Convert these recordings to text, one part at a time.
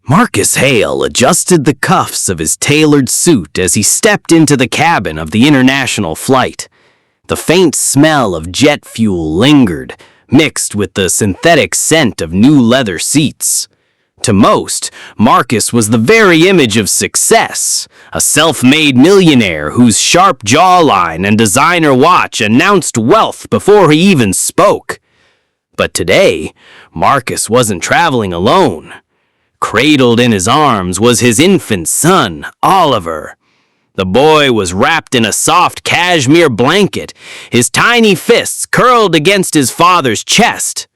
Marcus Hale adjusted the cuffs of his tailored suit as he stepped into the cabin of the international flight. The faint smell of jet fuel lingered, mixed with the synthetic scent of new leather seats. To most, Marcus was the very image of success, a self-made millionaire whose sharp jawline and designer watch announced wealth before he even spoke. But today, Marcus wasn't traveling alone. Cradled in his arms was his infant son, Oliver. The boy was wrapped in a soft cashmere blanket, his tiny fists curled against his father's chest.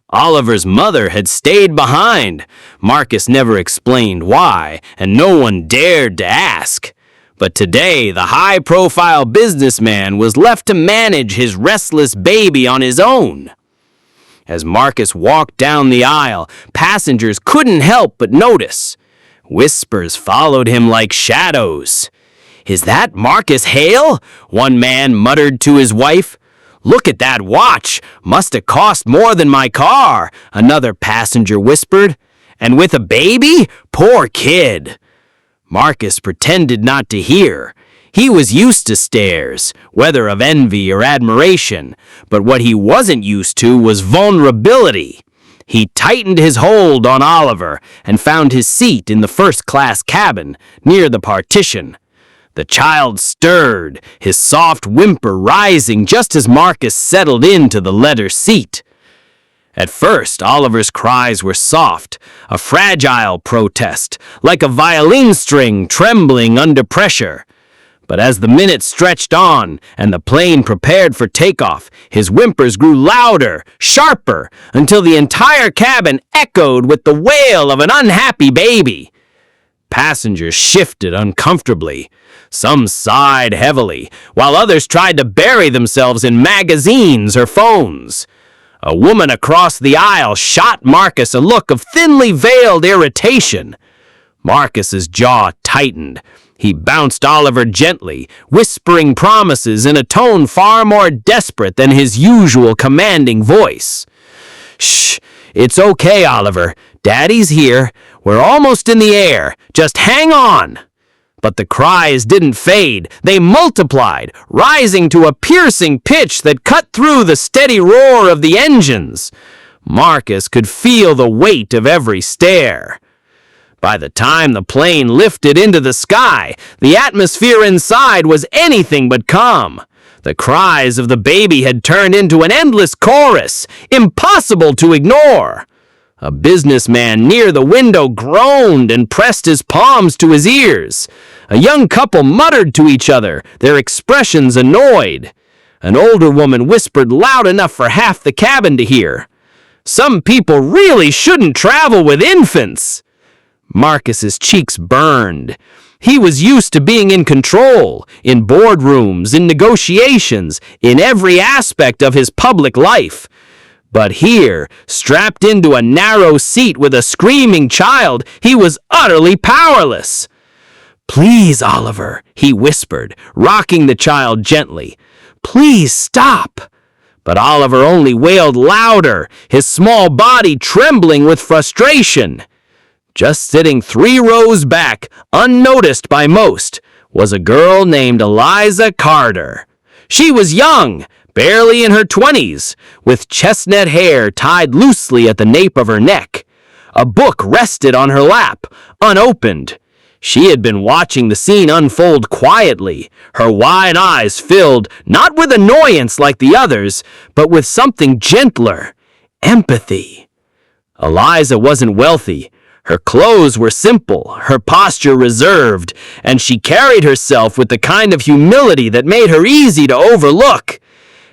Oliver's mother had stayed behind. Marcus never explained why, and no one dared to ask. But today, the high-profile businessman was left to manage his restless baby on his own. As Marcus walked down the aisle, passengers couldn't help but notice. Whispers followed him like shadows. "Is that Marcus Hale?" one man muttered to his wife. "Look at that watch. Must have cost more than my car," another passenger whispered. "And with a baby? Poor kid." Marcus pretended not to hear. He was used to stares, whether of envy or admiration, but what he wasn't used to was vulnerability. He tightened his hold on Oliver and found his seat in the first-class cabin, near the partition. The child stirred, his soft whimper rising just as Marcus settled into the leather seat. At first, Oliver's cries were soft, a fragile protest, like a violin string trembling under pressure. But as the minutes stretched on and the plane prepared for takeoff, his whimpers grew louder, sharper, until the entire cabin echoed with the wail of an unhappy baby. Passengers shifted uncomfortably. Some sighed heavily, while others tried to bury themselves in magazines or phones. A woman across the aisle shot Marcus a look of thinly veiled irritation. Marcus's jaw tightened. He bounced Oliver gently, whispering promises in a tone far more desperate than his usual commanding voice. "Shh, it's okay, Oliver. Daddy's here. We're almost in the air. Just hang on." But the cries didn't fade. They multiplied, rising to a piercing pitch that cut through the steady roar of the engines. Marcus could feel the weight of every stare. By the time the plane lifted into the sky, the atmosphere inside was anything but calm. The cries of the baby had turned into an endless chorus, impossible to ignore. A businessman near the window groaned and pressed his palms to his ears. A young couple muttered to each other, their expressions annoyed. An older woman whispered loud enough for half the cabin to hear, "Some people really shouldn't travel with infants." Marcus's cheeks burned. He was used to being in control, in boardrooms, in negotiations, in every aspect of his public life. But here, strapped into a narrow seat with a screaming child, he was utterly powerless. "Please, Oliver," he whispered, rocking the child gently. "Please stop." But Oliver only wailed louder, his small body trembling with frustration. Just sitting 3 rows back, unnoticed by most, was a girl named Eliza Carter. She was young, barely in her 20s, with chestnut hair tied loosely at the nape of her neck. A book rested on her lap, unopened. She had been watching the scene unfold quietly, her wide eyes filled not with annoyance like the others, but with something gentler, empathy. Eliza wasn't wealthy. Her clothes were simple, her posture reserved, and she carried herself with the kind of humility that made her easy to overlook.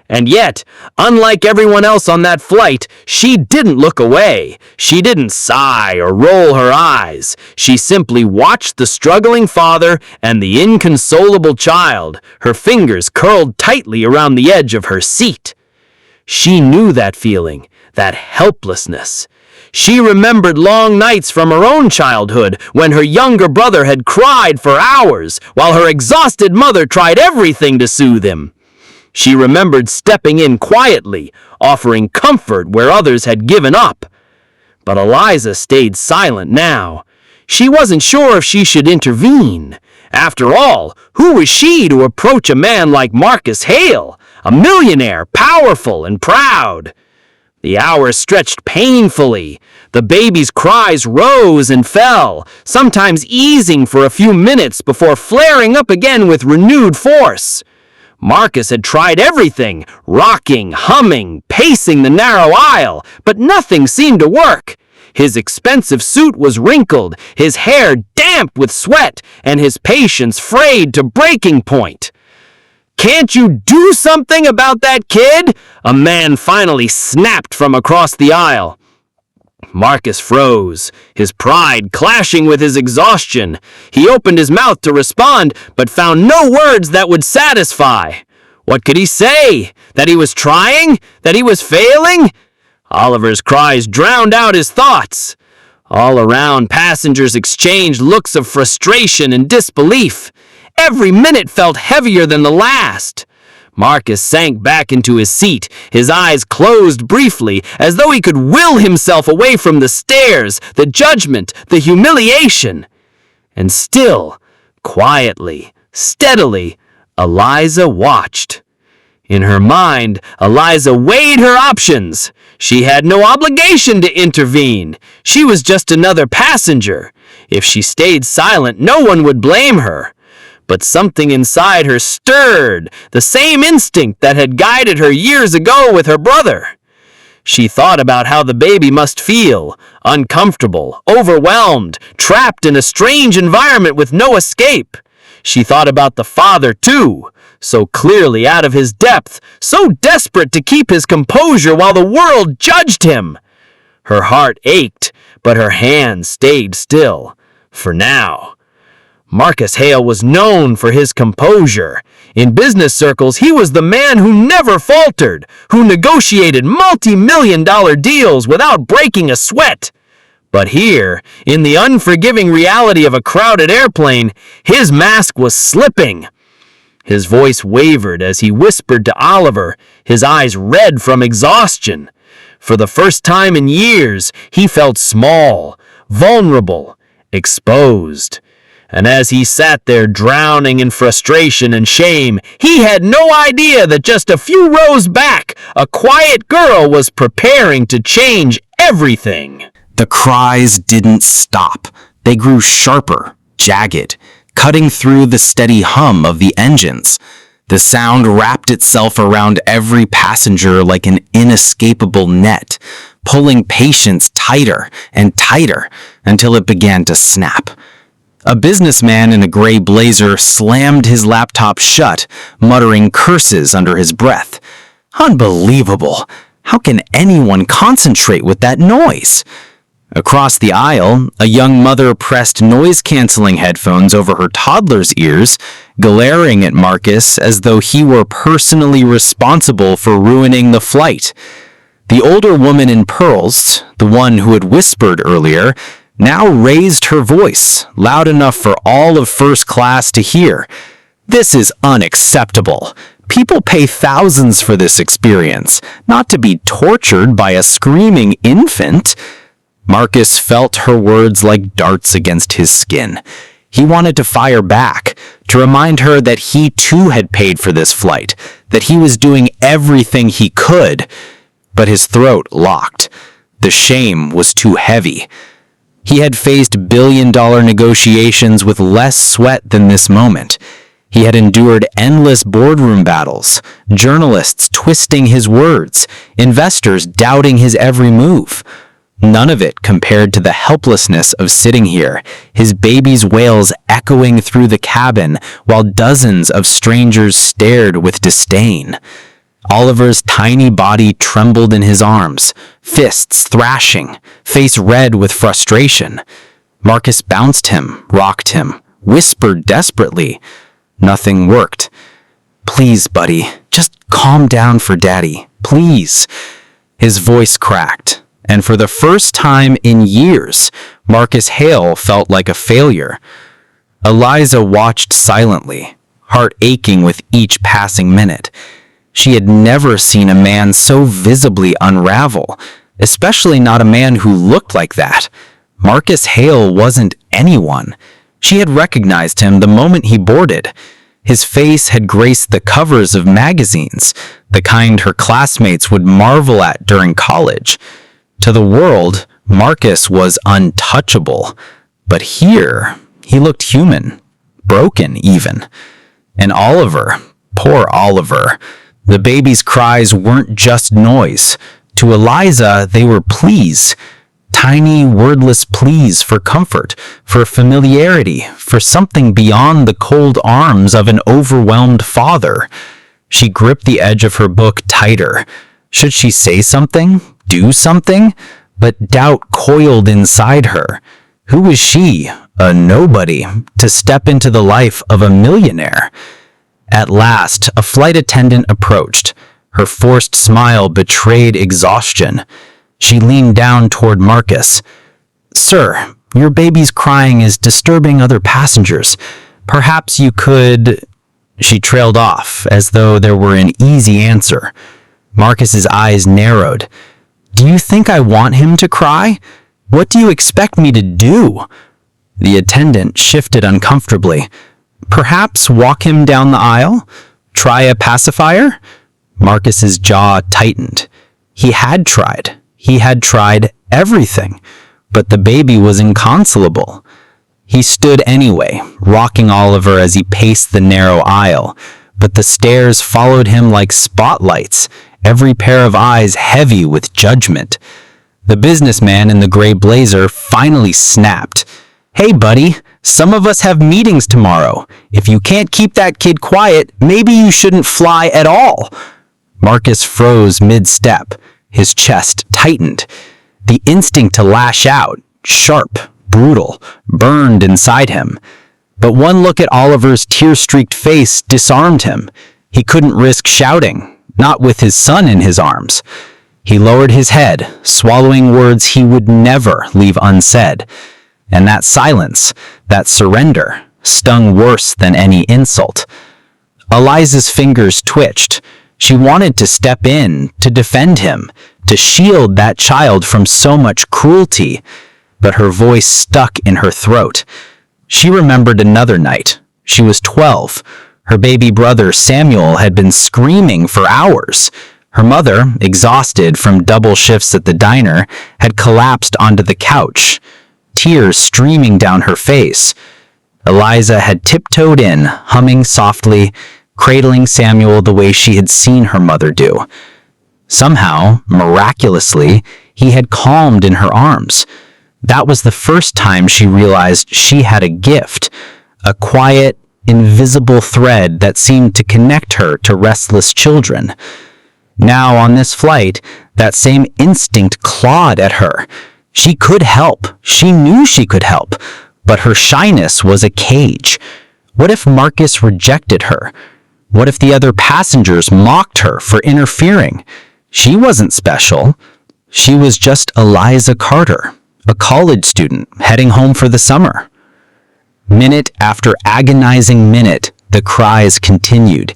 And yet, unlike everyone else on that flight, she didn't look away. She didn't sigh or roll her eyes. She simply watched the struggling father and the inconsolable child, her fingers curled tightly around the edge of her seat. She knew that feeling, that helplessness. She remembered long nights from her own childhood when her younger brother had cried for hours while her exhausted mother tried everything to soothe him. She remembered stepping in quietly, offering comfort where others had given up. But Eliza stayed silent now. She wasn't sure if she should intervene. After all, who was she to approach a man like Marcus Hale, a millionaire, powerful and proud? The hours stretched painfully. The baby's cries rose and fell, sometimes easing for a few minutes before flaring up again with renewed force. Marcus had tried everything, rocking, humming, pacing the narrow aisle, but nothing seemed to work. His expensive suit was wrinkled, his hair damp with sweat, and his patience frayed to breaking point. "Can't you do something about that kid?" a man finally snapped from across the aisle. Marcus froze, his pride clashing with his exhaustion. He opened his mouth to respond, but found no words that would satisfy. What could he say? That he was trying? That he was failing? Oliver's cries drowned out his thoughts. All around, passengers exchanged looks of frustration and disbelief. Every minute felt heavier than the last. Marcus sank back into his seat, his eyes closed briefly, as though he could will himself away from the stares, the judgment, the humiliation. And still, quietly, steadily, Eliza watched. In her mind, Eliza weighed her options. She had no obligation to intervene. She was just another passenger. If she stayed silent, no one would blame her. But something inside her stirred, the same instinct that had guided her years ago with her brother. She thought about how the baby must feel, uncomfortable, overwhelmed, trapped in a strange environment with no escape. She thought about the father, too, so clearly out of his depth, so desperate to keep his composure while the world judged him. Her heart ached, but her hands stayed still, for now. Marcus Hale was known for his composure. In business circles, he was the man who never faltered, who negotiated multi-million-dollar deals without breaking a sweat. But here, in the unforgiving reality of a crowded airplane, his mask was slipping. His voice wavered as he whispered to Oliver, his eyes red from exhaustion. For the first time in years, he felt small, vulnerable, exposed. And as he sat there drowning in frustration and shame, he had no idea that just a few rows back, a quiet girl was preparing to change everything. The cries didn't stop. They grew sharper, jagged, cutting through the steady hum of the engines. The sound wrapped itself around every passenger like an inescapable net, pulling patience tighter and tighter until it began to snap. A businessman in a gray blazer slammed his laptop shut, muttering curses under his breath. Unbelievable! How can anyone concentrate with that noise? Across the aisle, a young mother pressed noise-canceling headphones over her toddler's ears, glaring at Marcus as though he were personally responsible for ruining the flight. The older woman in pearls, the one who had whispered earlier, now raised her voice, loud enough for all of first class to hear. "This is unacceptable. People pay thousands for this experience, not to be tortured by a screaming infant." Marcus felt her words like darts against his skin. He wanted to fire back, to remind her that he too had paid for this flight, that he was doing everything he could. But his throat locked. The shame was too heavy. He had faced billion-dollar negotiations with less sweat than this moment. He had endured endless boardroom battles, journalists twisting his words, investors doubting his every move. None of it compared to the helplessness of sitting here, his baby's wails echoing through the cabin while dozens of strangers stared with disdain. Oliver's tiny body trembled in his arms, fists thrashing, face red with frustration. Marcus bounced him, rocked him, whispered desperately. Nothing worked. "Please, buddy, just calm down for Daddy, please." His voice cracked, and for the first time in years, Marcus Hale felt like a failure. Eliza watched silently, heart aching with each passing minute. She had never seen a man so visibly unravel, especially not a man who looked like that. Marcus Hale wasn't anyone. She had recognized him the moment he boarded. His face had graced the covers of magazines, the kind her classmates would marvel at during college. To the world, Marcus was untouchable. But here, he looked human, broken even. And Oliver, poor Oliver, the baby's cries weren't just noise. To Eliza, they were pleas. Tiny, wordless pleas for comfort, for familiarity, for something beyond the cold arms of an overwhelmed father. She gripped the edge of her book tighter. Should she say something? Do something? But doubt coiled inside her. Who was she, a nobody, to step into the life of a millionaire? At last, a flight attendant approached. Her forced smile betrayed exhaustion. She leaned down toward Marcus. "Sir, your baby's crying is disturbing other passengers. Perhaps you could—" She trailed off, as though there were an easy answer. Marcus's eyes narrowed. "Do you think I want him to cry? What do you expect me to do?" The attendant shifted uncomfortably. "Perhaps walk him down the aisle? Try a pacifier?" Marcus's jaw tightened. He had tried. He had tried everything, but the baby was inconsolable. He stood anyway, rocking Oliver as he paced the narrow aisle, but the stares followed him like spotlights, every pair of eyes heavy with judgment. The businessman in the gray blazer finally snapped. "Hey, buddy, some of us have meetings tomorrow. If you can't keep that kid quiet, maybe you shouldn't fly at all." Marcus froze mid-step. His chest tightened. The instinct to lash out, sharp, brutal, burned inside him. But one look at Oliver's tear-streaked face disarmed him. He couldn't risk shouting, not with his son in his arms. He lowered his head, swallowing words he would never leave unsaid. And that silence, that surrender, stung worse than any insult. Eliza's fingers twitched. She wanted to step in, to defend him, to shield that child from so much cruelty, but her voice stuck in her throat. She remembered another night. She was 12. Her baby brother Samuel had been screaming for hours. Her mother, exhausted from double shifts at the diner, had collapsed onto the couch, tears streaming down her face. Eliza had tiptoed in, humming softly, cradling Samuel the way she had seen her mother do. Somehow, miraculously, he had calmed in her arms. That was the first time she realized she had a gift, a quiet, invisible thread that seemed to connect her to restless children. Now, on this flight, that same instinct clawed at her. She could help. She knew she could help, but her shyness was a cage. What if Marcus rejected her? What if the other passengers mocked her for interfering? She wasn't special. She was just Eliza Carter, a college student heading home for the summer. Minute after agonizing minute, the cries continued.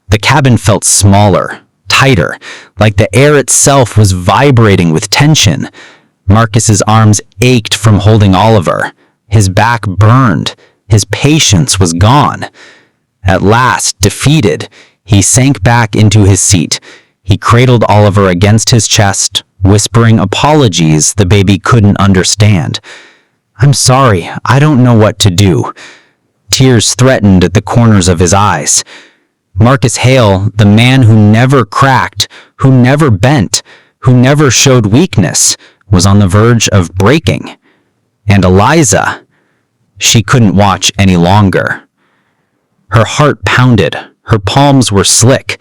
The cabin felt smaller, tighter, like the air itself was vibrating with tension. Marcus's arms ached from holding Oliver. His back burned. His patience was gone. At last, defeated, he sank back into his seat. He cradled Oliver against his chest, whispering apologies the baby couldn't understand. "I'm sorry, I don't know what to do." Tears threatened at the corners of his eyes. Marcus Hale, the man who never cracked, who never bent, who never showed weakness, was on the verge of breaking. And Eliza, she couldn't watch any longer. Her heart pounded, her palms were slick,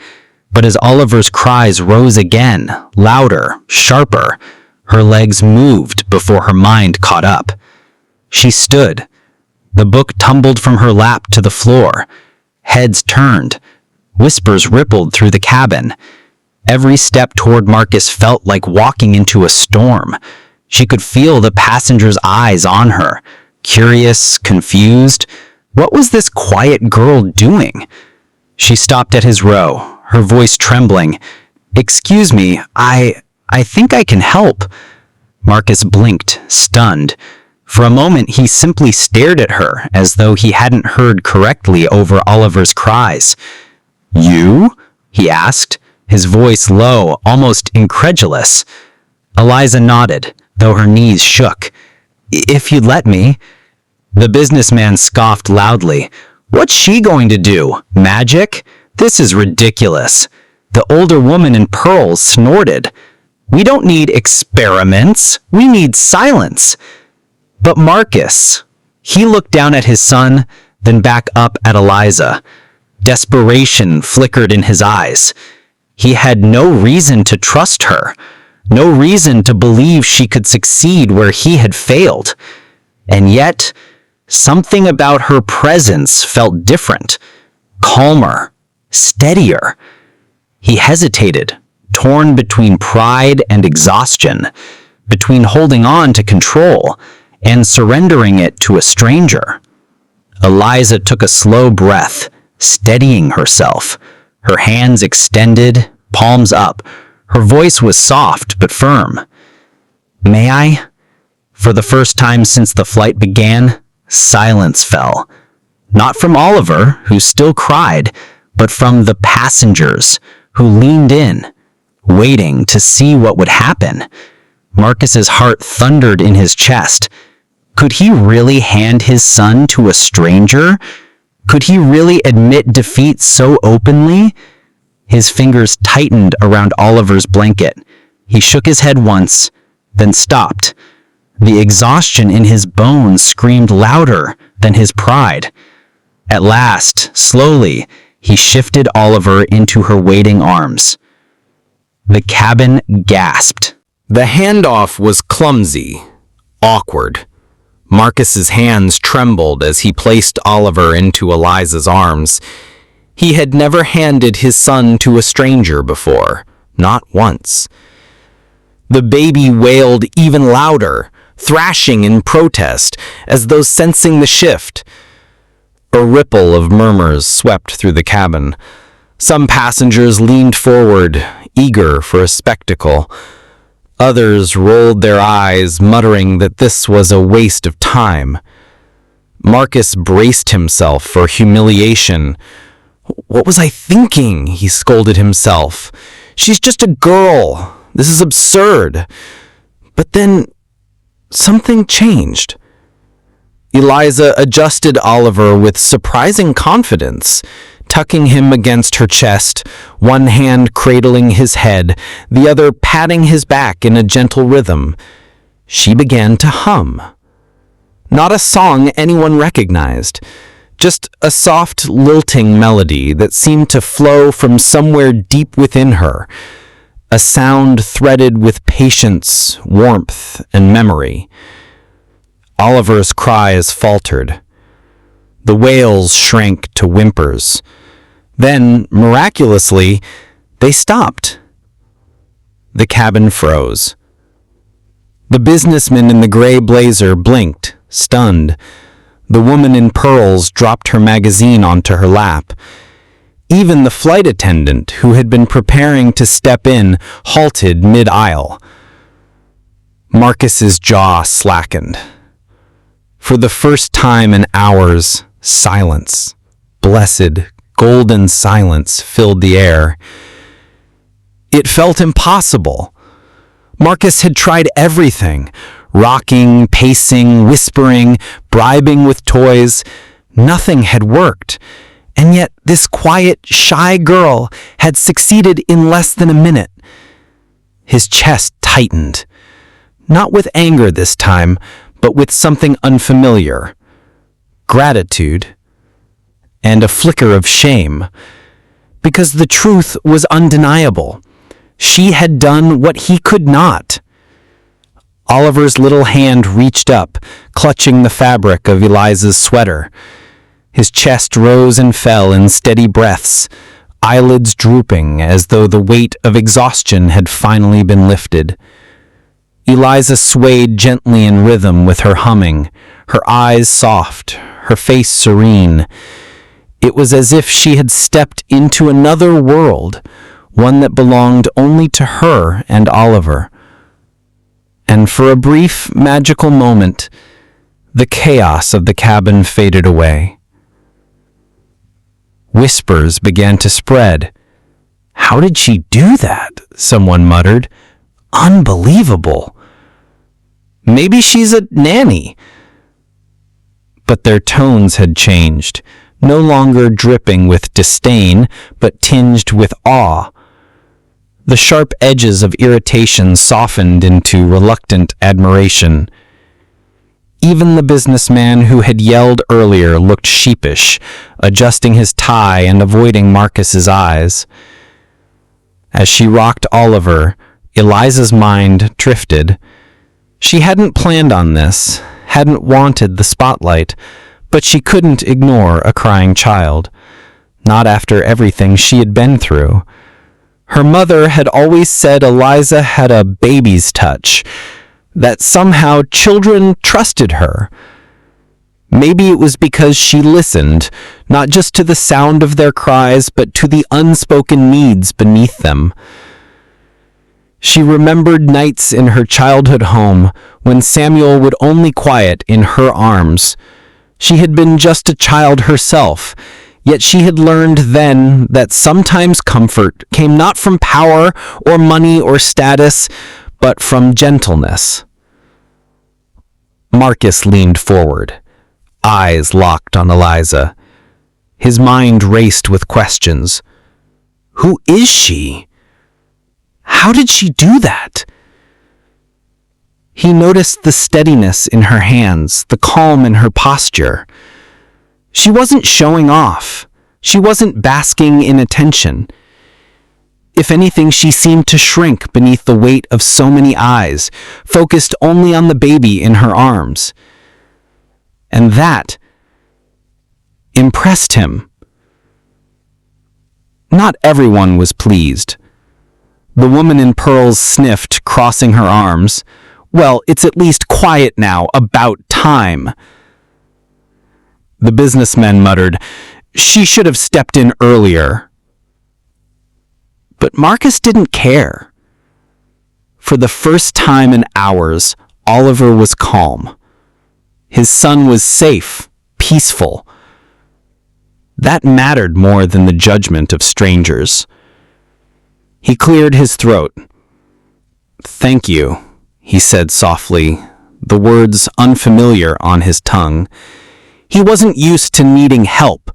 but as Oliver's cries rose again, louder, sharper, her legs moved before her mind caught up. She stood. The book tumbled from her lap to the floor. Heads turned. Whispers rippled through the cabin. Every step toward Marcus felt like walking into a storm. She could feel the passengers' eyes on her, curious, confused. What was this quiet girl doing? She stopped at his row, her voice trembling. "Excuse me, I think I can help. Marcus blinked, stunned. For a moment, he simply stared at her as though he hadn't heard correctly over Oliver's cries. You? He asked, his voice low, almost incredulous. Eliza nodded, though her knees shook. If you'd let me. The businessman scoffed loudly. What's she going to do? Magic? This is ridiculous. The older woman in pearls snorted. We don't need experiments. We need silence. But Marcus, he looked down at his son, then back up at Eliza. Desperation flickered in his eyes. He had no reason to trust her, no reason to believe she could succeed where he had failed. And yet, something about her presence felt different, calmer, steadier. He hesitated, torn between pride and exhaustion, between holding on to control and surrendering it to a stranger. Eliza took a slow breath, steadying herself, her hands extended, palms up. Her voice was soft but firm. May I? For the first time since the flight began, silence fell. Not from Oliver, who still cried, but from the passengers, who leaned in, waiting to see what would happen. Marcus's heart thundered in his chest. Could he really hand his son to a stranger? Could he really admit defeat so openly? His fingers tightened around Oliver's blanket. He shook his head once, then stopped. The exhaustion in his bones screamed louder than his pride. At last, slowly, he shifted Oliver into her waiting arms. The cabin gasped. The handoff was clumsy, awkward. Marcus's hands trembled as he placed Oliver into Eliza's arms. He had never handed his son to a stranger before, not once. The baby wailed even louder, thrashing in protest, as though sensing the shift. A ripple of murmurs swept through the cabin. Some passengers leaned forward, eager for a spectacle. Others rolled their eyes, muttering that this was a waste of time. Marcus braced himself for humiliation. What was I thinking? He scolded himself. She's just a girl. This is absurd. But then something changed. Eliza adjusted Oliver with surprising confidence, tucking him against her chest, one hand cradling his head, the other patting his back in a gentle rhythm. She began to hum. Not a song anyone recognized, just a soft, lilting melody that seemed to flow from somewhere deep within her, a sound threaded with patience, warmth, and memory. Oliver's cries faltered. The wails shrank to whimpers. Then, miraculously, they stopped. The cabin froze. The businessman in the gray blazer blinked, stunned. The woman in pearls dropped her magazine onto her lap. Even the flight attendant, who had been preparing to step in, halted mid-aisle. Marcus's jaw slackened. For the first time in hours, silence, blessed, golden silence filled the air. It felt impossible. Marcus had tried everything, rocking, pacing, whispering, bribing with toys. Nothing had worked. And yet this quiet, shy girl had succeeded in less than a minute. His chest tightened. Not with anger this time, but with something unfamiliar. Gratitude. And a flicker of shame. Because the truth was undeniable. She had done what he could not. Oliver's little hand reached up, clutching the fabric of Eliza's sweater. His chest rose and fell in steady breaths, eyelids drooping as though the weight of exhaustion had finally been lifted. Eliza swayed gently in rhythm with her humming, her eyes soft, her face serene. It was as if she had stepped into another world, one that belonged only to her and Oliver. And for a brief, magical moment, the chaos of the cabin faded away. Whispers began to spread. "How did she do that?" someone muttered. "Unbelievable. Maybe she's a nanny." But their tones had changed, no longer dripping with disdain, but tinged with awe. The sharp edges of irritation softened into reluctant admiration. Even the businessman who had yelled earlier looked sheepish, adjusting his tie and avoiding Marcus's eyes. As she rocked Oliver, Eliza's mind drifted. She hadn't planned on this, hadn't wanted the spotlight, but she couldn't ignore a crying child. Not after everything she had been through. Her mother had always said Eliza had a baby's touch, that somehow children trusted her. Maybe it was because she listened, not just to the sound of their cries, but to the unspoken needs beneath them. She remembered nights in her childhood home when Samuel would only quiet in her arms. She had been just a child herself, yet she had learned then that sometimes comfort came not from power or money or status, but from gentleness. Marcus leaned forward, eyes locked on Eliza. His mind raced with questions. Who is she? How did she do that? He noticed the steadiness in her hands, the calm in her posture. She wasn't showing off. She wasn't basking in attention. If anything, she seemed to shrink beneath the weight of so many eyes, focused only on the baby in her arms. And that impressed him. Not everyone was pleased. The woman in pearls sniffed, crossing her arms. Well, it's at least quiet now, about time. The businessman muttered, She should have stepped in earlier. But Marcus didn't care. For the first time in hours, Oliver was calm. His son was safe, peaceful. That mattered more than the judgment of strangers. He cleared his throat. "Thank you," he said softly, the words unfamiliar on his tongue. He wasn't used to needing help,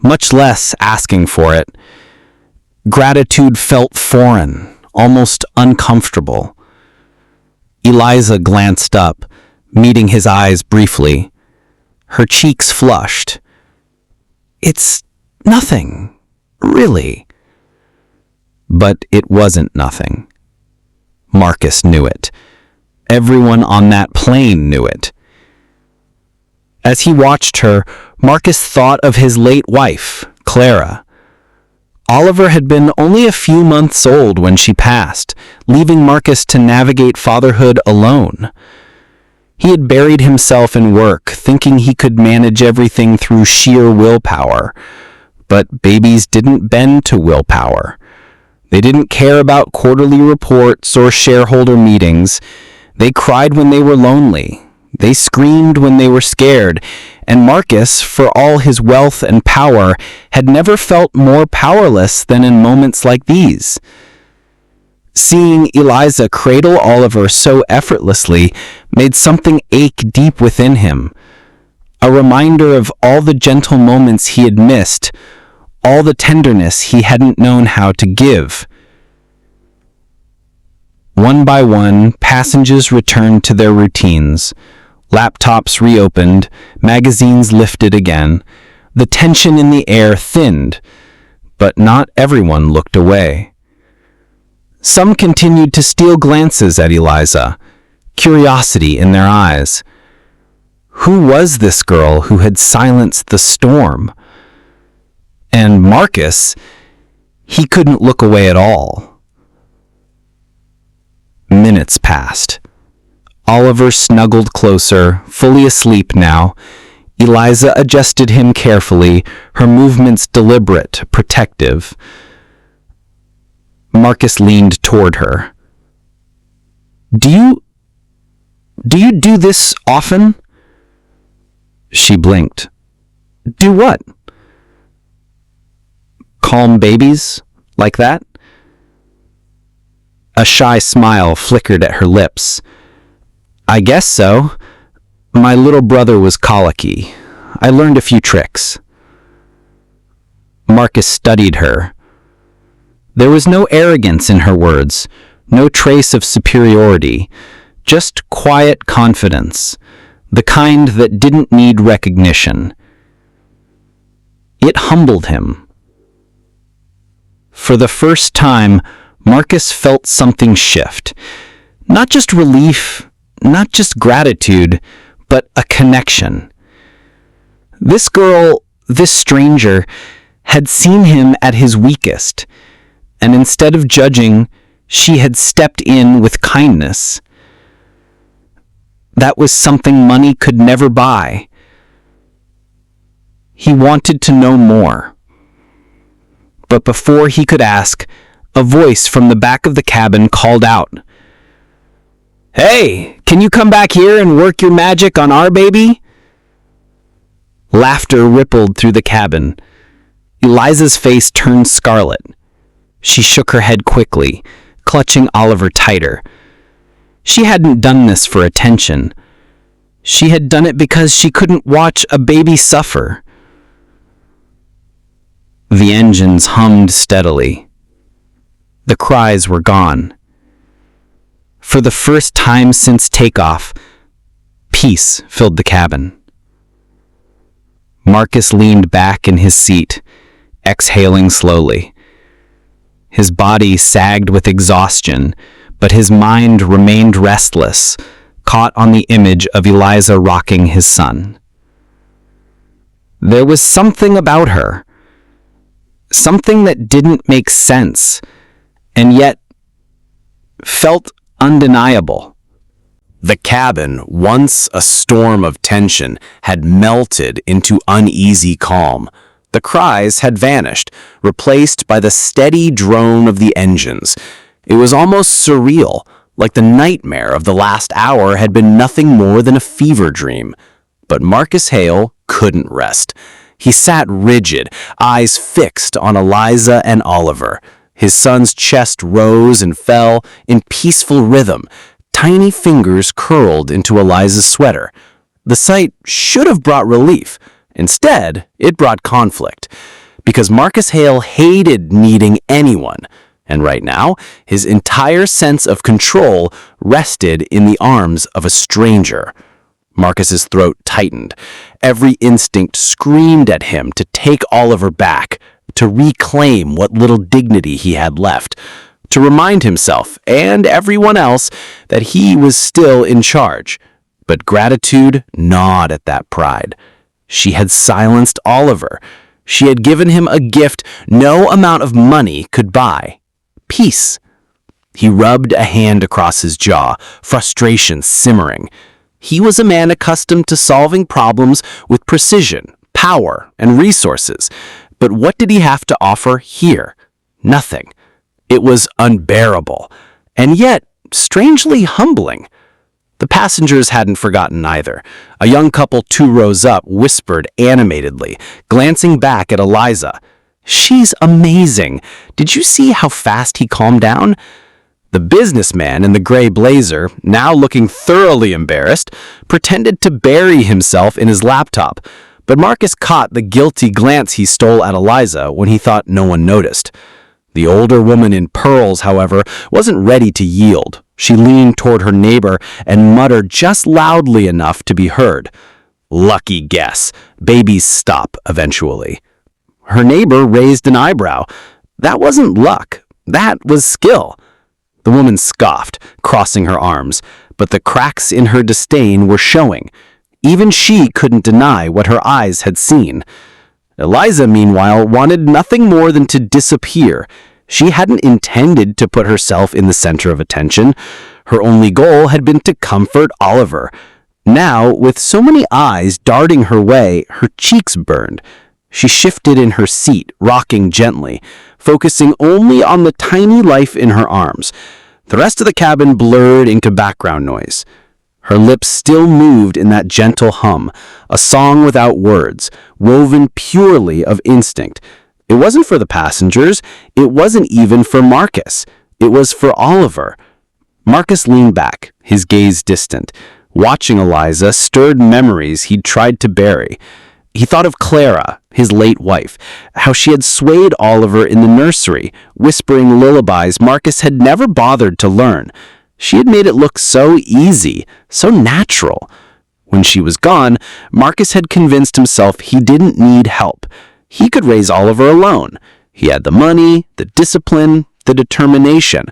much less asking for it. Gratitude felt foreign, almost uncomfortable. Eliza glanced up, meeting his eyes briefly. Her cheeks flushed. "It's nothing, really." But it wasn't nothing. Marcus knew it. Everyone on that plane knew it. As he watched her, Marcus thought of his late wife, Clara. Oliver had been only a few months old when she passed, leaving Marcus to navigate fatherhood alone. He had buried himself in work, thinking he could manage everything through sheer willpower. But babies didn't bend to willpower. They didn't care about quarterly reports or shareholder meetings. They cried when they were lonely. They screamed when they were scared. And Marcus, for all his wealth and power, had never felt more powerless than in moments like these. Seeing Eliza cradle Oliver so effortlessly made something ache deep within him. A reminder of all the gentle moments he had missed, all the tenderness he hadn't known how to give. One by one, passengers returned to their routines. Laptops reopened, magazines lifted again. The tension in the air thinned, but not everyone looked away. Some continued to steal glances at Eliza, curiosity in their eyes. Who was this girl who had silenced the storm? And Marcus, he couldn't look away at all. Minutes passed. Oliver snuggled closer, fully asleep now. Eliza adjusted him carefully, her movements deliberate, protective. Marcus leaned toward her. Do you do this often? She blinked. Do what? Calm babies? Like that? A shy smile flickered at her lips. I guess so. My little brother was colicky. I learned a few tricks. Marcus studied her. There was no arrogance in her words, no trace of superiority, just quiet confidence, the kind that didn't need recognition. It humbled him. For the first time, Marcus felt something shift. Not just relief, not just gratitude, but a connection. This girl, this stranger, had seen him at his weakest, and instead of judging, she had stepped in with kindness. That was something money could never buy. He wanted to know more. But before he could ask, a voice from the back of the cabin called out, "Hey, can you come back here and work your magic on our baby?" Laughter rippled through the cabin. Eliza's face turned scarlet. She shook her head quickly, clutching Oliver tighter. She hadn't done this for attention. She had done it because she couldn't watch a baby suffer. The engines hummed steadily. The cries were gone. For the first time since takeoff, peace filled the cabin. Marcus leaned back in his seat, exhaling slowly. His body sagged with exhaustion, but his mind remained restless, caught on the image of Eliza rocking his son. There was something about her, something that didn't make sense, and yet felt undeniable. The cabin, once a storm of tension, had melted into uneasy calm. The cries had vanished, replaced by the steady drone of the engines. It was almost surreal, like the nightmare of the last hour had been nothing more than a fever dream. But Marcus Hale couldn't rest. He sat rigid, eyes fixed on Eliza and Oliver. His son's chest rose and fell in peaceful rhythm. Tiny fingers curled into Eliza's sweater. The sight should have brought relief. Instead, it brought conflict. Because Marcus Hale hated needing anyone. And right now, his entire sense of control rested in the arms of a stranger. Marcus's throat tightened. Every instinct screamed at him to take Oliver back, to reclaim what little dignity he had left, to remind himself and everyone else that he was still in charge. But gratitude gnawed at that pride. She had silenced Oliver. She had given him a gift no amount of money could buy. Peace. He rubbed a hand across his jaw, frustration simmering. He was a man accustomed to solving problems with precision, power, and resources. But what did he have to offer here? Nothing. It was unbearable, and yet strangely humbling. The passengers hadn't forgotten either. A young couple 2 rows up whispered animatedly, glancing back at Eliza. "She's amazing. Did you see how fast he calmed down?" The businessman in the gray blazer, now looking thoroughly embarrassed, pretended to bury himself in his laptop. But Marcus caught the guilty glance he stole at Eliza when he thought no one noticed. The older woman in pearls, however, wasn't ready to yield. She leaned toward her neighbor and muttered just loudly enough to be heard. "Lucky guess. Babies stop eventually." Her neighbor raised an eyebrow. That wasn't luck. That was skill. The woman scoffed, crossing her arms, but the cracks in her disdain were showing. Even she couldn't deny what her eyes had seen. Eliza, meanwhile, wanted nothing more than to disappear. She hadn't intended to put herself in the center of attention. Her only goal had been to comfort Oliver. Now, with so many eyes darting her way, her cheeks burned. She shifted in her seat, rocking gently, focusing only on the tiny life in her arms. The rest of the cabin blurred into background noise. Her lips still moved in that gentle hum, a song without words, woven purely of instinct. It wasn't for the passengers. It wasn't even for Marcus. It was for Oliver. Marcus leaned back, his gaze distant. Watching Eliza stirred memories he'd tried to bury. He thought of Clara, his late wife, how she had swayed Oliver in the nursery, whispering lullabies Marcus had never bothered to learn. She had made it look so easy, so natural. When she was gone, Marcus had convinced himself he didn't need help. He could raise Oliver alone. He had the money, the discipline, the determination.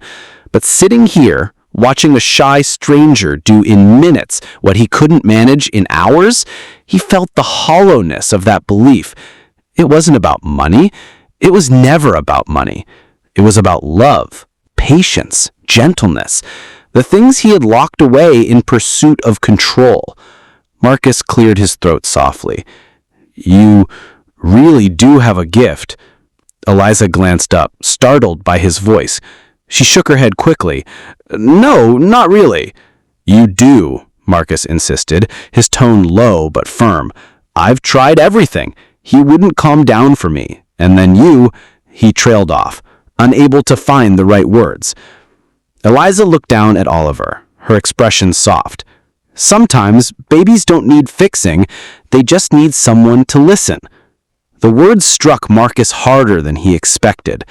But sitting here, watching a shy stranger do in minutes what he couldn't manage in hours, he felt the hollowness of that belief. It wasn't about money. It was never about money. It was about love, patience, gentleness, the things he had locked away in pursuit of control. Marcus cleared his throat softly. "You really do have a gift." Eliza glanced up, startled by his voice. She shook her head quickly. "No, not really." "You do," Marcus insisted, his tone low but firm. "I've tried everything. He wouldn't calm down for me. And then you—" He trailed off, unable to find the right words. Eliza looked down at Oliver, her expression soft. Sometimes babies don't need fixing, they just need someone to listen. The words struck Marcus harder than he expected.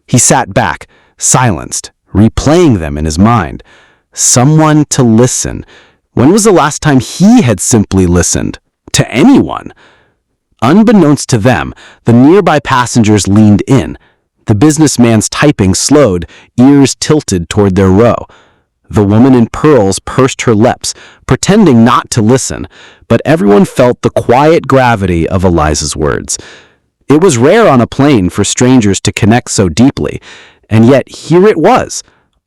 He sat back, silenced, replaying them in his mind. Someone to listen. When was the last time he had simply listened? To anyone? Unbeknownst to them, the nearby passengers leaned in. The businessman's typing slowed, ears tilted toward their row. The woman in pearls pursed her lips, pretending not to listen, but everyone felt the quiet gravity of Eliza's words. It was rare on a plane for strangers to connect so deeply, and yet here it was,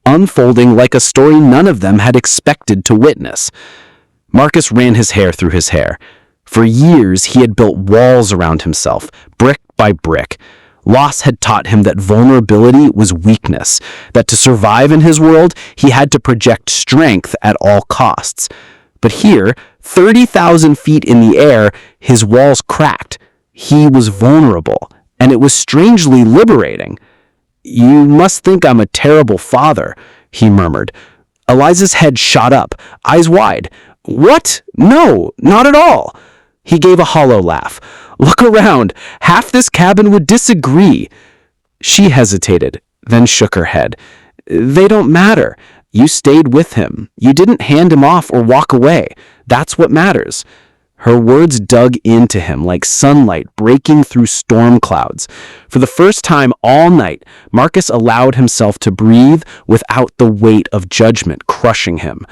unfolding like a story none of them had expected to witness. Marcus ran his hair through his hair. For years, he had built walls around himself, brick by brick. Loss had taught him that vulnerability was weakness, that to survive in his world, he had to project strength at all costs. But here, 30,000 feet in the air, his walls cracked. He was vulnerable, and it was strangely liberating. "You must think I'm a terrible father," he murmured. Eliza's head shot up, eyes wide. "What? No, not at all." He gave a hollow laugh. "Look around. Half this cabin would disagree." She hesitated, then shook her head. "They don't matter. You stayed with him. You didn't hand him off or walk away. That's what matters." Her words dug into him like sunlight breaking through storm clouds. For the first time all night, Marcus allowed himself to breathe without the weight of judgment crushing him.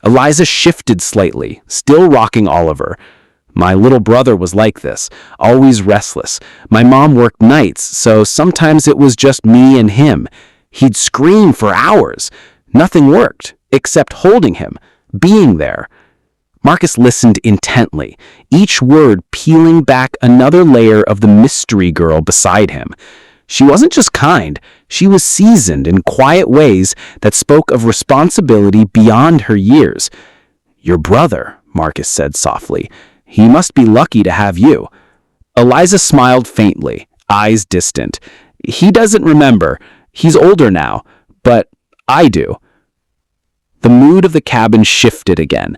Eliza shifted slightly, still rocking Oliver. "My little brother was like this, always restless. My mom worked nights, so sometimes it was just me and him. He'd scream for hours. Nothing worked, except holding him, being there." Marcus listened intently, each word peeling back another layer of the mystery girl beside him. She wasn't just kind, she was seasoned in quiet ways that spoke of responsibility beyond her years. "Your brother," Marcus said softly. "He must be lucky to have you." Eliza smiled faintly, eyes distant. "He doesn't remember. He's older now, but I do." The mood of the cabin shifted again.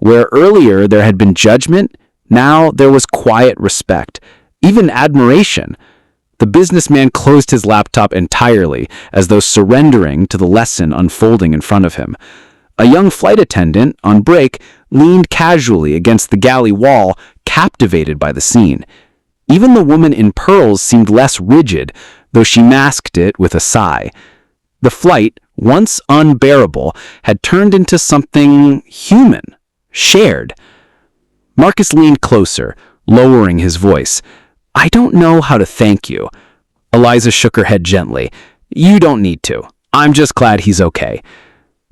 Where earlier there had been judgment, now there was quiet respect, even admiration. The businessman closed his laptop entirely, as though surrendering to the lesson unfolding in front of him. A young flight attendant, on break, leaned casually against the galley wall, captivated by the scene. Even the woman in pearls seemed less rigid, though she masked it with a sigh. The flight, once unbearable, had turned into something human, shared. Marcus leaned closer, lowering his voice. "I don't know how to thank you." Eliza shook her head gently. "You don't need to. I'm just glad he's okay."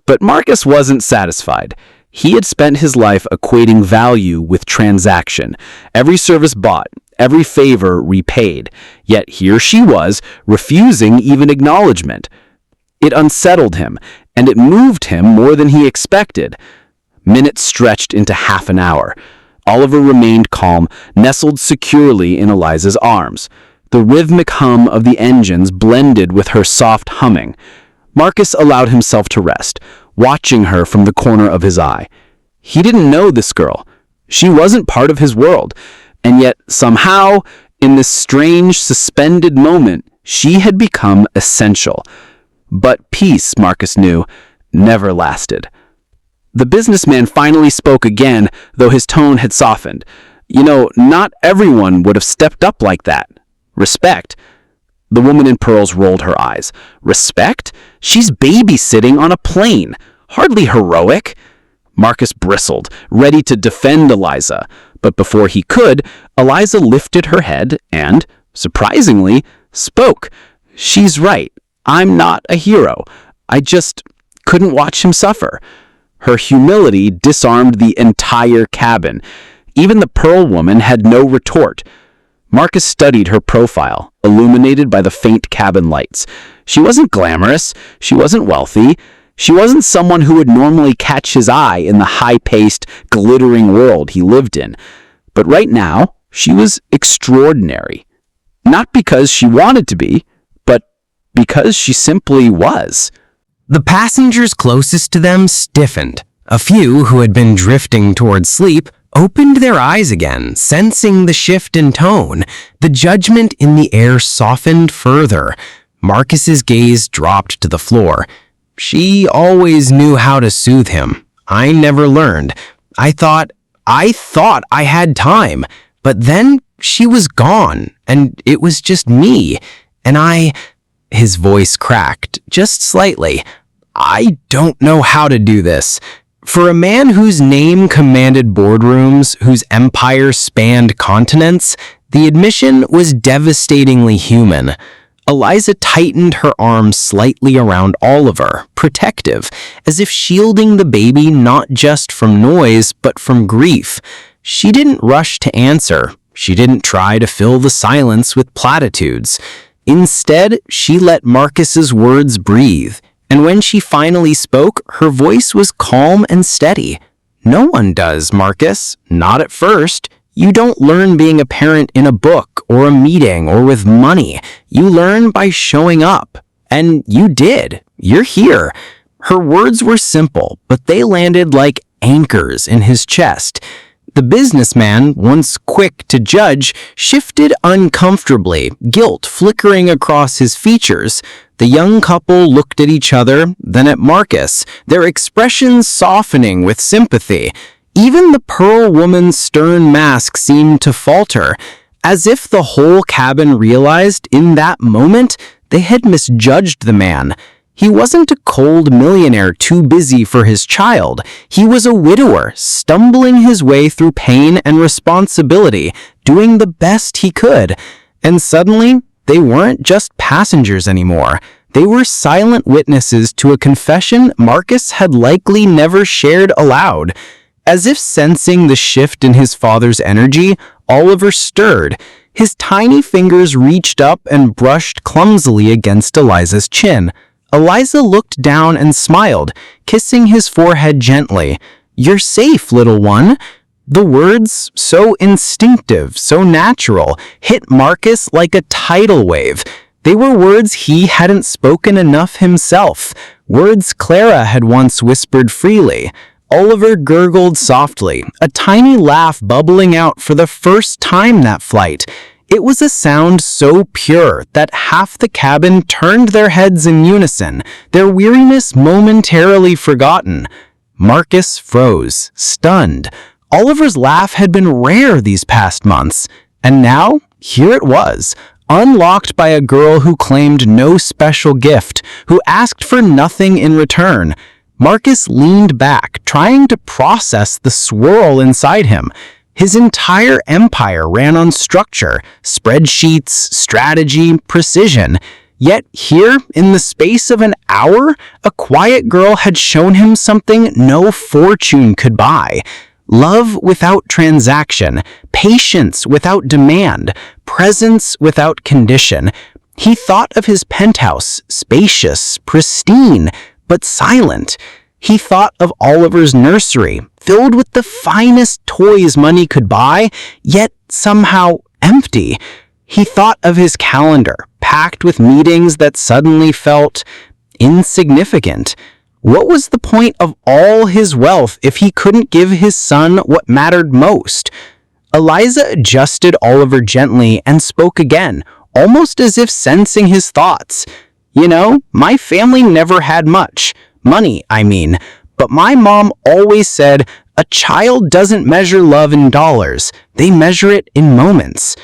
But Marcus wasn't satisfied. He had spent his life equating value with transaction. Every service bought, every favor repaid. Yet here she was, refusing even acknowledgement. It unsettled him, and it moved him more than he expected. Minutes stretched into half an hour. Oliver remained calm, nestled securely in Eliza's arms. The rhythmic hum of the engines blended with her soft humming. Marcus allowed himself to rest, watching her from the corner of his eye. He didn't know this girl. She wasn't part of his world, and yet somehow, in this strange, suspended moment, she had become essential. But peace, Marcus knew, never lasted. The businessman finally spoke again, though his tone had softened. You know, not everyone would have stepped up like that. Respect. The woman in pearls rolled her eyes. Respect? She's babysitting on a plane. Hardly heroic. Marcus bristled, ready to defend Eliza. But before he could, Eliza lifted her head and, surprisingly, spoke. She's right. I'm not a hero. I just couldn't watch him suffer. Her humility disarmed the entire cabin. Even the Pearl woman had no retort. Marcus studied her profile, illuminated by the faint cabin lights. She wasn't glamorous. She wasn't wealthy. She wasn't someone who would normally catch his eye in the high-paced, glittering world he lived in. But right now, she was extraordinary. Not because she wanted to be, but because she simply was. The passengers closest to them stiffened. A few who had been drifting toward sleep opened their eyes again, sensing the shift in tone. The judgment in the air softened further. Marcus's gaze dropped to the floor. She always knew how to soothe him. I never learned. I thought I had time, but then she was gone, and it was just me, and His voice cracked, just slightly. I don't know how to do this. For a man whose name commanded boardrooms, whose empire spanned continents, the admission was devastatingly human. Eliza tightened her arms slightly around Oliver, protective, as if shielding the baby not just from noise, but from grief. She didn't rush to answer. She didn't try to fill the silence with platitudes. Instead, she let Marcus's words breathe, and when she finally spoke, her voice was calm and steady. No one does, Marcus. Not at first. You don't learn being a parent in a book or a meeting or with money. You learn by showing up. And you did. You're here. Her words were simple, but they landed like anchors in his chest. The businessman, once quick to judge, shifted uncomfortably, guilt flickering across his features. The young couple looked at each other, then at Marcus, their expressions softening with sympathy. Even the Pearl woman's stern mask seemed to falter, as if the whole cabin realized in that moment they had misjudged the man. He wasn't a cold millionaire too busy for his child. He was a widower, stumbling his way through pain and responsibility, doing the best he could. And suddenly, they weren't just passengers anymore. They were silent witnesses to a confession Marcus had likely never shared aloud. As if sensing the shift in his father's energy, Oliver stirred. His tiny fingers reached up and brushed clumsily against Eliza's chin. Eliza looked down and smiled, kissing his forehead gently. "You're safe, little one." The words, so instinctive, so natural, hit Marcus like a tidal wave. They were words he hadn't spoken enough himself, words Clara had once whispered freely. Oliver gurgled softly, a tiny laugh bubbling out for the first time that flight. It was a sound so pure that half the cabin turned their heads in unison, their weariness momentarily forgotten. Marcus froze, stunned. Oliver's laugh had been rare these past months, and now here it was, unlocked by a girl who claimed no special gift, who asked for nothing in return. Marcus leaned back, trying to process the swirl inside him. His entire empire ran on structure, spreadsheets, strategy, precision. Yet here, in the space of an hour, a quiet girl had shown him something no fortune could buy. Love without transaction, patience without demand, presence without condition. He thought of his penthouse, spacious, pristine, but silent. He thought of Oliver's nursery, filled with the finest toys money could buy, yet somehow empty. He thought of his calendar, packed with meetings that suddenly felt insignificant. What was the point of all his wealth if he couldn't give his son what mattered most? Eliza adjusted Oliver gently and spoke again, almost as if sensing his thoughts. You know, my family never had much. Money, I mean. But my mom always said, a child doesn't measure love in dollars. They measure it in moments.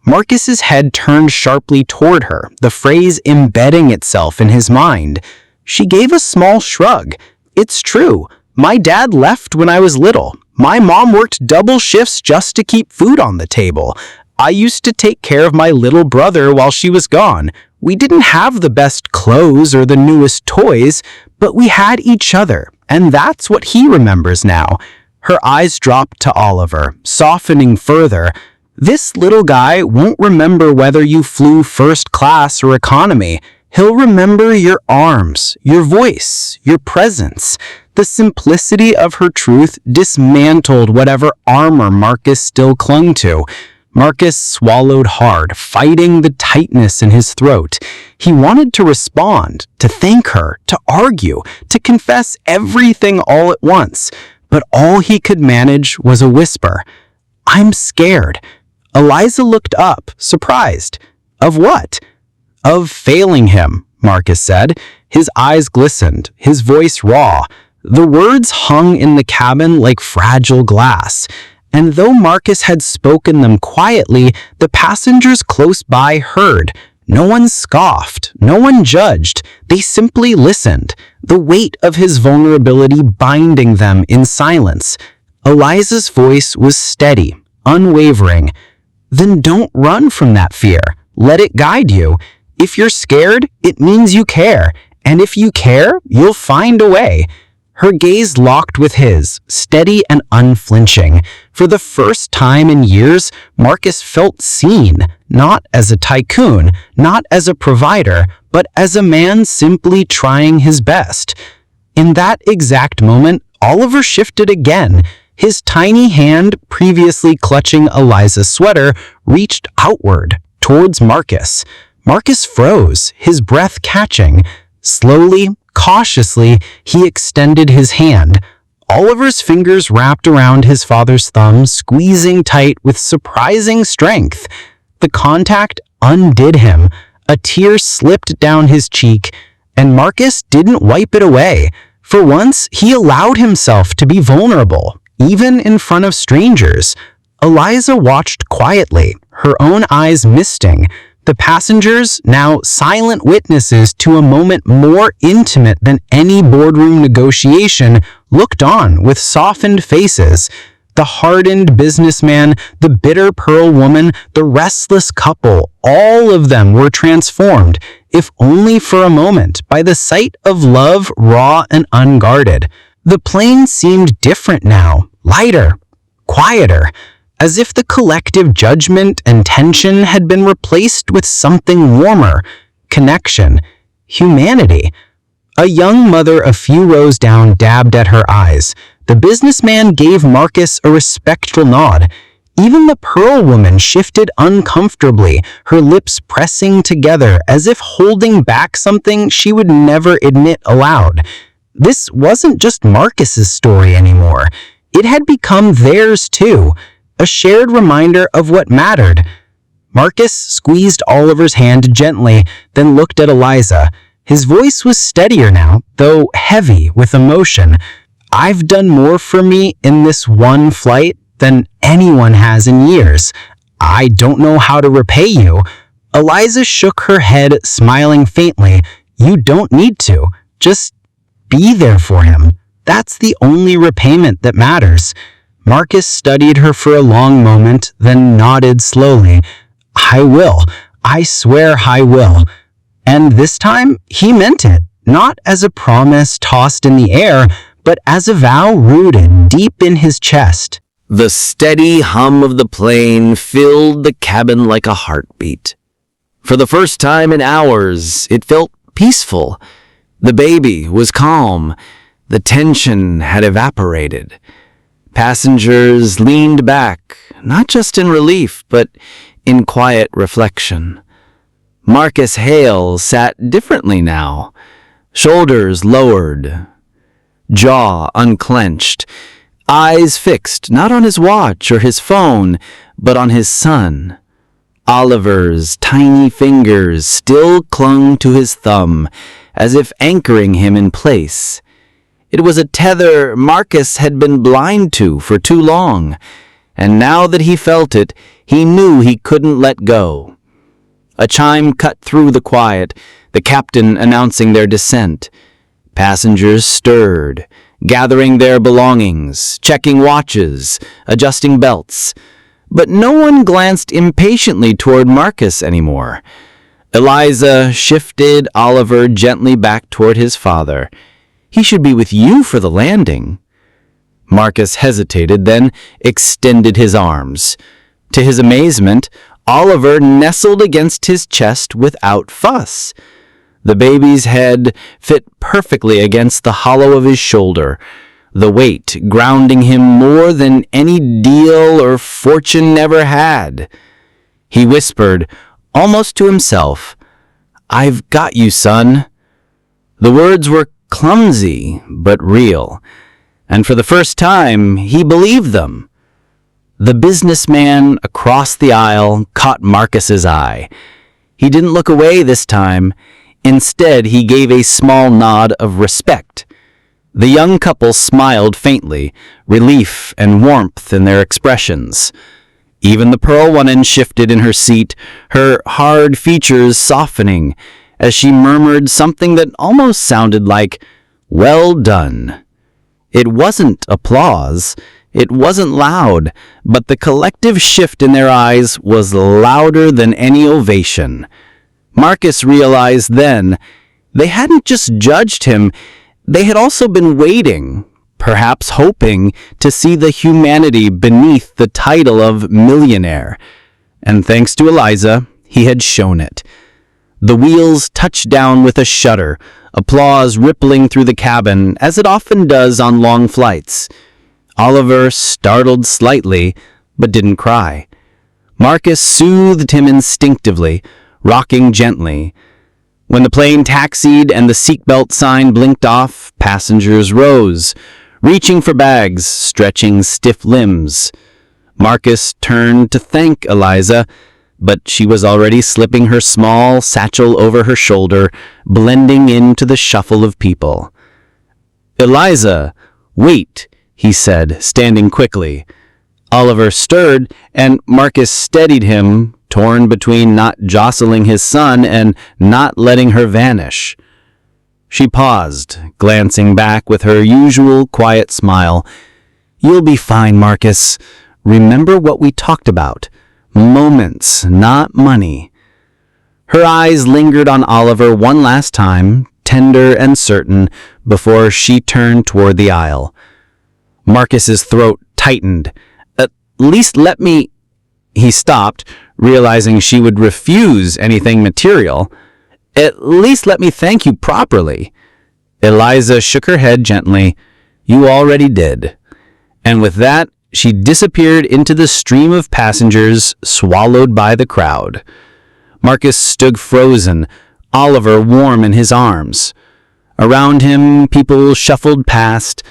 Marcus's head turned sharply toward her, the phrase embedding itself in his mind. She gave a small shrug. It's true. My dad left when I was little. My mom worked double shifts just to keep food on the table. I used to take care of my little brother while she was gone. We didn't have the best clothes or the newest toys, but we had each other, and that's what he remembers now. Her eyes dropped to Oliver, softening further. This little guy won't remember whether you flew first class or economy. He'll remember your arms, your voice, your presence. The simplicity of her truth dismantled whatever armor Marcus still clung to. Marcus swallowed hard, fighting the tightness in his throat. He wanted to respond, to thank her, to argue, to confess everything all at once, but all he could manage was a whisper. I'm scared. Eliza looked up, surprised. Of what? Of failing him, Marcus said. His eyes glistened, his voice raw. The words hung in the cabin like fragile glass. And though Marcus had spoken them quietly, the passengers close by heard. No one scoffed, no one judged. They simply listened, the weight of his vulnerability binding them in silence. Eliza's voice was steady, unwavering. Then don't run from that fear. Let it guide you. If you're scared, it means you care. And if you care, you'll find a way. Her gaze locked with his, steady and unflinching. For the first time in years, Marcus felt seen, not as a tycoon, not as a provider, but as a man simply trying his best. In that exact moment, Oliver shifted again. His tiny hand, previously clutching Eliza's sweater, reached outward, towards Marcus. Marcus froze, his breath catching. Slowly, cautiously, he extended his hand. Oliver's fingers wrapped around his father's thumb, squeezing tight with surprising strength. The contact undid him. A tear slipped down his cheek, and Marcus didn't wipe it away. For once, he allowed himself to be vulnerable, even in front of strangers. Eliza watched quietly, her own eyes misting. The passengers, now silent witnesses to a moment more intimate than any boardroom negotiation, looked on with softened faces. The hardened businessman, the bitter pearl woman, the restless couple, all of them were transformed, if only for a moment, by the sight of love raw and unguarded. The plane seemed different now, lighter, quieter, as if the collective judgment and tension had been replaced with something warmer, connection, humanity. A young mother a few rows down dabbed at her eyes. The businessman gave Marcus a respectful nod. Even the pearl woman shifted uncomfortably, her lips pressing together as if holding back something she would never admit aloud. This wasn't just Marcus's story anymore. It had become theirs too. A shared reminder of what mattered. Marcus squeezed Oliver's hand gently, then looked at Eliza. His voice was steadier now, though heavy with emotion. I've done more for me in this one flight than anyone has in years. I don't know how to repay you. Eliza shook her head, smiling faintly. You don't need to. Just be there for him. That's the only repayment that matters. Marcus studied her for a long moment, then nodded slowly. I will. I swear I will. And this time, he meant it, not as a promise tossed in the air, but as a vow rooted deep in his chest. The steady hum of the plane filled the cabin like a heartbeat. For the first time in hours, it felt peaceful. The baby was calm. The tension had evaporated. Passengers leaned back, not just in relief, but in quiet reflection. Marcus Hale sat differently now, shoulders lowered, jaw unclenched, eyes fixed not on his watch or his phone, but on his son. Oliver's tiny fingers still clung to his thumb, as if anchoring him in place. It was a tether Marcus had been blind to for too long, and now that he felt it, he knew he couldn't let go. A chime cut through the quiet, the captain announcing their descent. Passengers stirred, gathering their belongings, checking watches, adjusting belts. But no one glanced impatiently toward Marcus anymore. Eliza shifted Oliver gently back toward his father. He should be with you for the landing. Marcus hesitated, then extended his arms. To his amazement, Oliver nestled against his chest without fuss. The baby's head fit perfectly against the hollow of his shoulder, the weight grounding him more than any deal or fortune ever had. He whispered, almost to himself, "I've got you, son." The words were clumsy but real, and for the first time he believed them. The businessman across the aisle caught Marcus's eye. He didn't look away this time. Instead, he gave a small nod of respect. The young couple smiled faintly, relief and warmth in their expressions. Even the Pearl One shifted in her seat, her hard features softening, as she murmured something that almost sounded like, "Well done." It wasn't applause. It wasn't loud, but the collective shift in their eyes was louder than any ovation. Marcus realized then they hadn't just judged him, they had also been waiting, perhaps hoping, to see the humanity beneath the title of Millionaire. And thanks to Eliza, he had shown it. The wheels touched down with a shudder, applause rippling through the cabin, as it often does on long flights. Oliver startled slightly, but didn't cry. Marcus soothed him instinctively, rocking gently. When the plane taxied and the seatbelt sign blinked off, passengers rose, reaching for bags, stretching stiff limbs. Marcus turned to thank Eliza, but she was already slipping her small satchel over her shoulder, blending into the shuffle of people. "Eliza, wait," he said, standing quickly. Oliver stirred, and Marcus steadied him, torn between not jostling his son and not letting her vanish. She paused, glancing back with her usual quiet smile. "You'll be fine, Marcus. Remember what we talked about. Moments, not money." Her eyes lingered on Oliver one last time, tender and certain, before she turned toward the aisle. Marcus's throat tightened. "At least let me—" He stopped, realizing she would refuse anything material. "At least let me thank you properly." Eliza shook her head gently. "You already did." And with that, she disappeared into the stream of passengers, swallowed by the crowd. Marcus stood frozen, Oliver warm in his arms. Around him, people shuffled past,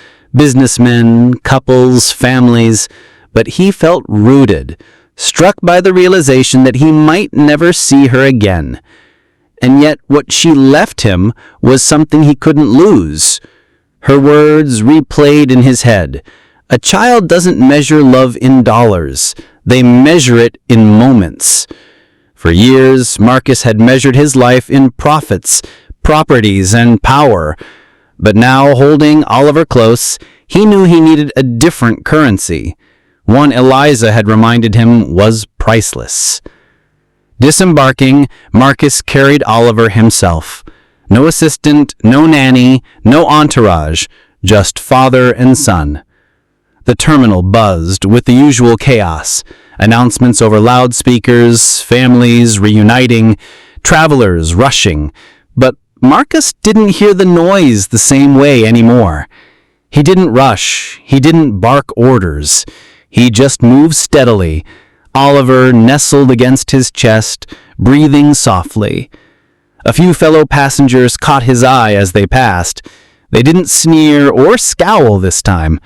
businessmen, couples, families, but he felt rooted, struck by the realization that he might never see her again. And yet what she left him was something he couldn't lose. Her words replayed in his head. A child doesn't measure love in dollars. They measure it in moments. For years, Marcus had measured his life in profits, properties, and power. But now, holding Oliver close, he knew he needed a different currency. One Eliza had reminded him was priceless. Disembarking, Marcus carried Oliver himself. No assistant, no nanny, no entourage, just father and son. The terminal buzzed with the usual chaos, announcements over loudspeakers, families reuniting, travelers rushing. But Marcus didn't hear the noise the same way anymore. He didn't rush, he didn't bark orders. He just moved steadily, Oliver nestled against his chest, breathing softly. A few fellow passengers caught his eye as they passed. They didn't sneer or scowl this time.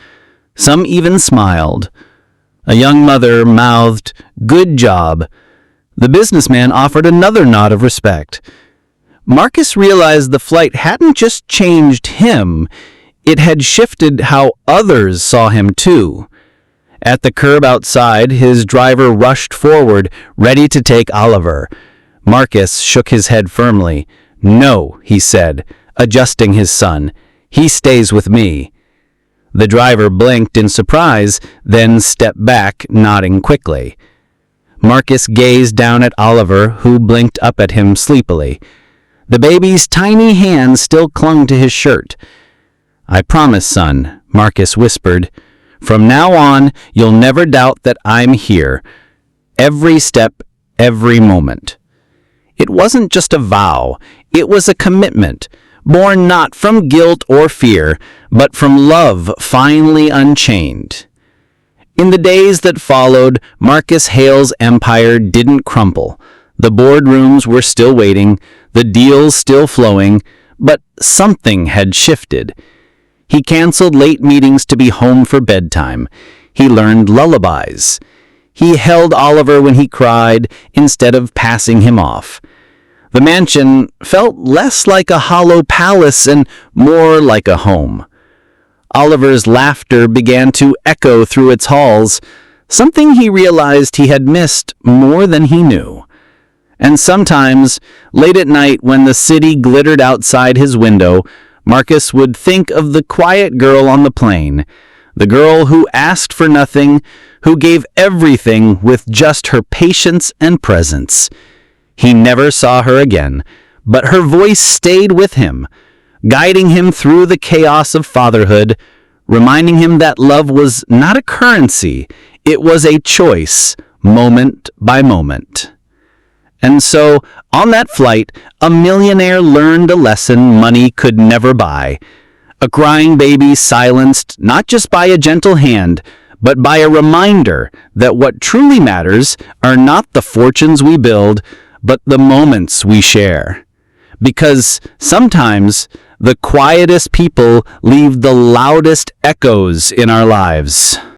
Some even smiled. A young mother mouthed, "Good job." The businessman offered another nod of respect. Marcus realized the flight hadn't just changed him, it had shifted how others saw him too. At the curb outside, his driver rushed forward, ready to take Oliver. Marcus shook his head firmly. "No," he said, adjusting his son. "He stays with me." The driver blinked in surprise, then stepped back, nodding quickly. Marcus gazed down at Oliver, who blinked up at him sleepily. The baby's tiny hand still clung to his shirt. "I promise, son," Marcus whispered. "From now on, you'll never doubt that I'm here. Every step, every moment." It wasn't just a vow, it was a commitment, born not from guilt or fear, but from love finally unchained. In the days that followed, Marcus Hale's empire didn't crumple. The boardrooms were still waiting, the deals still flowing, but something had shifted. He canceled late meetings to be home for bedtime. He learned lullabies. He held Oliver when he cried instead of passing him off. The mansion felt less like a hollow palace and more like a home. Oliver's laughter began to echo through its halls, something he realized he had missed more than he knew. And sometimes, late at night when the city glittered outside his window, Marcus would think of the quiet girl on the plane, the girl who asked for nothing, who gave everything with just her patience and presence. He never saw her again, but her voice stayed with him, guiding him through the chaos of fatherhood, reminding him that love was not a currency, it was a choice, moment by moment. And so, on that flight, a millionaire learned a lesson money could never buy. A crying baby silenced not just by a gentle hand, but by a reminder that what truly matters are not the fortunes we build, but the moments we share. Because sometimes the quietest people leave the loudest echoes in our lives.